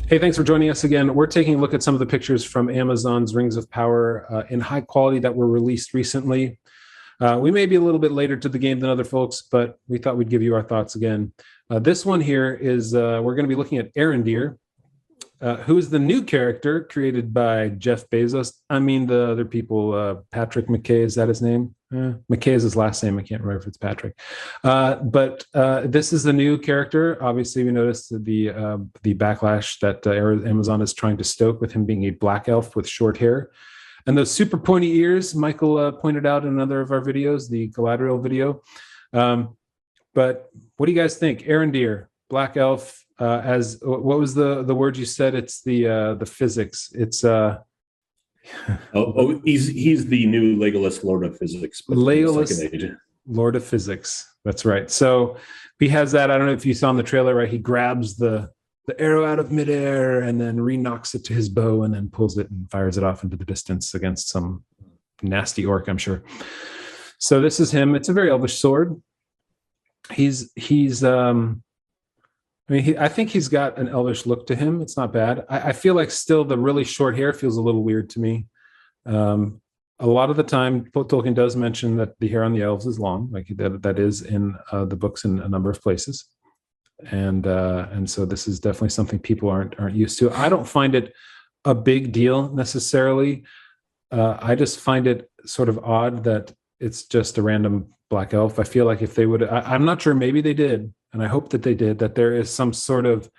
Hey, thanks for joining us again. We're taking a look at some of the pictures from Amazon's Rings of Power in high quality that were released recently. We may be a little bit later to the game than other folks, but we thought we'd give you our thoughts again. This one here is we're going to be looking at Arondir, who is the new character created by Jeff Bezos. I mean, the other people, Patrick McKay, is that his name? McKay is his last name. I can't remember if it's Patrick. But this is the new character. Obviously, we noticed the backlash that Amazon is trying to stoke with him being a black elf with short hair. And those super pointy ears, Michael pointed out in another of our videos, the Galadriel video. But what do you guys think? Arondir, black elf, as what was the word you said? It's the physics. It's he's the new Legolas Lord of Physics. Legolas Lord of Physics. That's right. So he has that. I don't know if you saw in the trailer, right? He grabs the arrow out of midair and then re-knocks it to his bow and then pulls it and fires it off into the distance against some nasty orc, I'm sure. So this is him. It's a very elvish sword. I think he's got an elvish look to him. It's not bad. I feel like still the really short hair feels a little weird to me. A lot of the time, Tolkien does mention that the hair on the elves is long, like that is in the books in a number of places. And so this is definitely something people aren't used to. I don't find it a big deal necessarily. I just find it sort of odd that it's just a random black elf. I feel like if they would, I'm not sure, maybe they did, and I hope that they did, that there is some sort of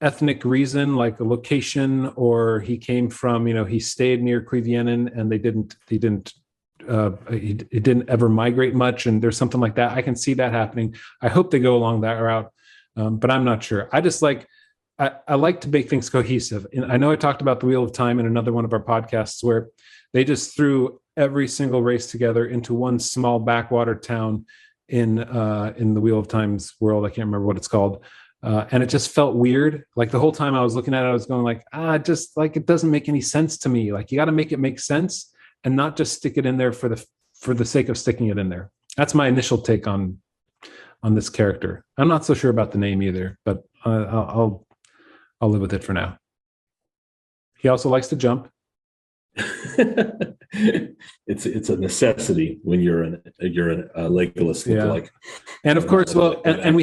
ethnic reason, like a location, or he came from, he stayed near Cuiviénen and he didn't ever migrate much, and there's something like that. I can see that happening. I hope they go along that route. But I'm not sure. I just I like to make things cohesive. And I know I talked about the Wheel of Time in another one of our podcasts where they just threw every single race together into one small backwater town in the Wheel of Time's world. I can't remember what it's called. And it just felt weird. Like the whole time I was looking at it, I was going it doesn't make any sense to me. Like you got to make it make sense and not just stick it in there for the sake of sticking it in there. That's my initial take on this character. I'm not so sure about the name either, but I'll live with it for now. He also likes to jump. It's a necessity when you're a Legolas lookalike. Yeah. And of course, and we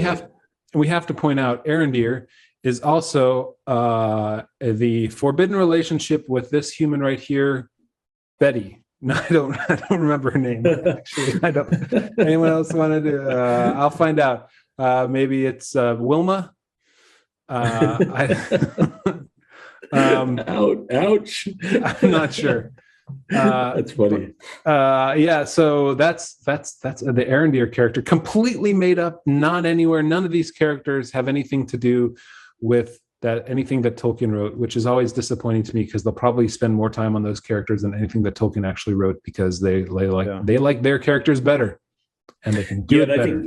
have to point out Arondir is also the forbidden relationship with this human right here, Betty. No, I don't remember her name. Actually, I don't. Anyone else want to do? I'll find out. Maybe it's Wilma. Ouch! I'm not sure. That's funny. Yeah. So that's the Arondir character, completely made up. Not anywhere. None of these characters have anything to do with anything that Tolkien wrote, which is always disappointing to me because they'll probably spend more time on those characters than anything that Tolkien actually wrote because they like their characters better and they can do it better.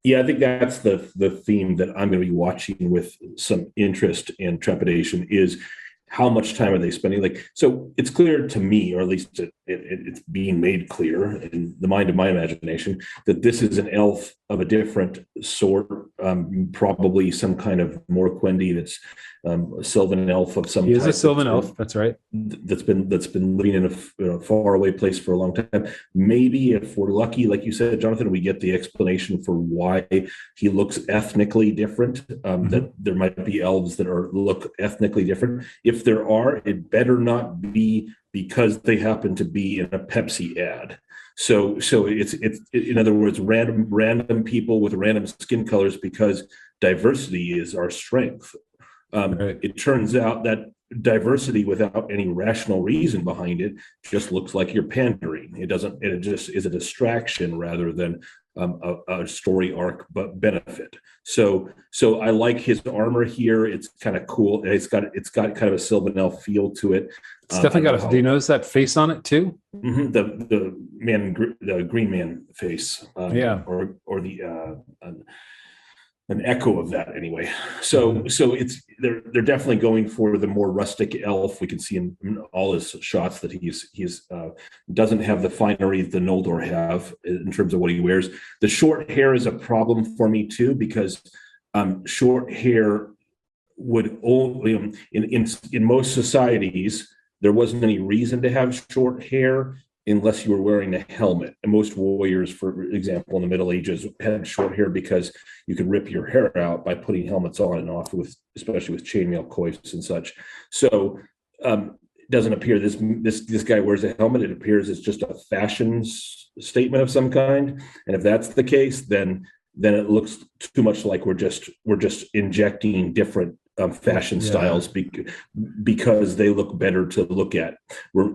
I think that's the theme that I'm going to be watching with some interest and trepidation is how much time are they spending? So it's clear to me, or at least it's being made clear in the mind of my imagination, that this is an elf of a different sort, probably some kind of Morquendi that's a Silvan elf of some type. He is a Silvan elf, that's right. That's been living in a faraway place for a long time. Maybe if we're lucky, like you said, Jonathan, we get the explanation for why he looks ethnically different, that there might be elves that look ethnically different. If there are, it better not be because they happen to be in a Pepsi ad. So it's in other words, random people with random skin colors, because diversity is our strength. Right. It turns out that diversity without any rational reason behind it just looks like you're pandering. It just is a distraction rather than a story arc but benefit. So I like his armor here. It's kind of cool. It's got kind of a Silvan elf feel to it. It's definitely got do you notice that face on it too? Mm-hmm, the green man face. Or the an echo of that anyway. So they're definitely going for the more rustic elf. We can see in all his shots that he's doesn't have the finery the Noldor have in terms of what he wears. The short hair is a problem for me too, because short hair would only in most societies there wasn't any reason to have short hair unless you were wearing a helmet. And most warriors, for example, in the Middle Ages had short hair because you could rip your hair out by putting helmets on and off, with especially with chainmail coifs and such. So it doesn't appear this guy wears a helmet. It appears it's just a fashion statement of some kind. And if that's the case, then it looks too much like we're just injecting different fashion styles because they look better to look at.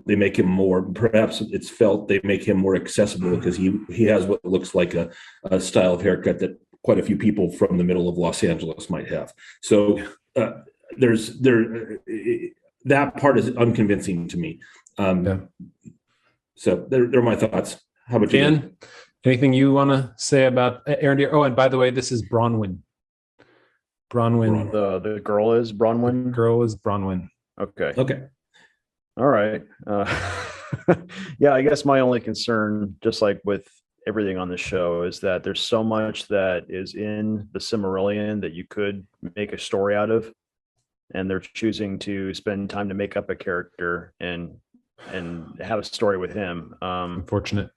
They make him more, perhaps it's felt they make him more accessible because he has what looks like a style of haircut that quite a few people from the middle of Los Angeles might have. So that part is unconvincing to me. So they're my thoughts. How about Dan? you? Anything you want to say about Arondir? Oh, and by the way, this is Bronwyn. Bronwyn. The girl is Bronwyn? The girl is Bronwyn. Okay. All right. Yeah, I guess my only concern, just like with everything on the show, is that there's so much that is in the Silmarillion that you could make a story out of, and they're choosing to spend time to make up a character and have a story with him. Unfortunate.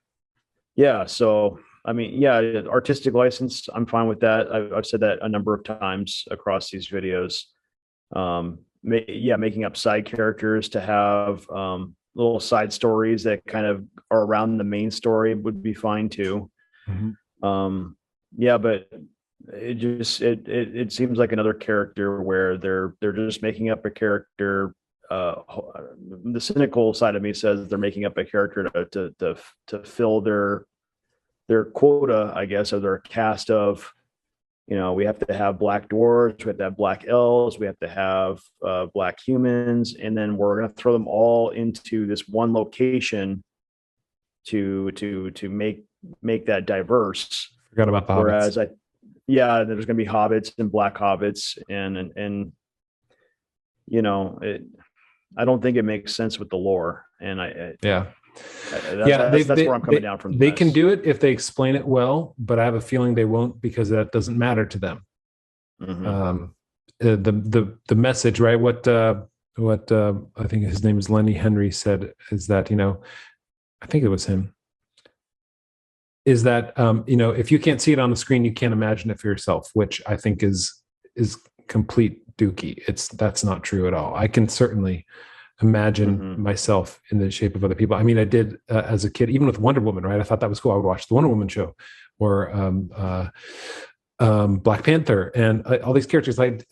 Yeah. So, I mean, yeah, artistic license, I'm fine with that. I've said that a number of times across these videos. Making up side characters to have little side stories that kind of are around the main story would be fine too. Mm-hmm. But it seems like another character where they're just making up a character. The cynical side of me says they're making up a character to fill their quota, I guess, of their cast of, we have to have black dwarves, we have to have black elves, we have to have black humans, and then we're going to throw them all into this one location to make that diverse. Forgot about the Whereas hobbits. there's going to be hobbits and black hobbits, and I don't think it makes sense with the lore. And that's where I'm coming down from. They can do it if they explain it well, but I have a feeling they won't, because that doesn't matter to them. Mm-hmm. The message, right? What I think his name is Lenny Henry said is that, I think it was him, is that if you can't see it on the screen, you can't imagine it for yourself, which I think is complete dookie. That's not true at all. I can certainly imagine myself in the shape of other people. I mean, I did as a kid, even with Wonder Woman, right? I thought that was cool. I would watch the Wonder Woman show, or Black Panther, and all these characters. Like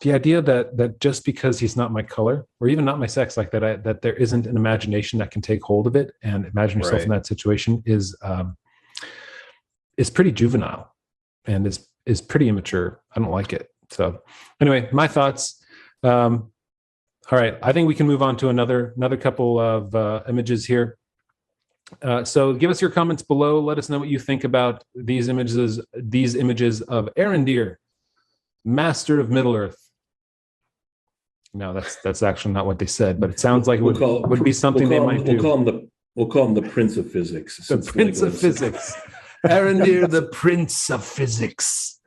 the idea that just because he's not my color, or even not my sex, like that there isn't an imagination that can take hold of it and imagine yourself in that situation is pretty juvenile, and is pretty immature. I don't like it. So anyway, my thoughts. All right, I think we can move on to another couple of images here. So give us your comments below. Let us know what you think about these images of Arondir, Master of Middle-earth. No, that's actually not what they said, but it sounds like it would be something they might do. We'll call him the Prince of Physics. The Prince of Physics. Arondir, the Prince of Physics.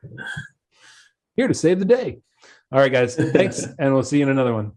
Here to save the day. All right, guys. Thanks, and we'll see you in another one.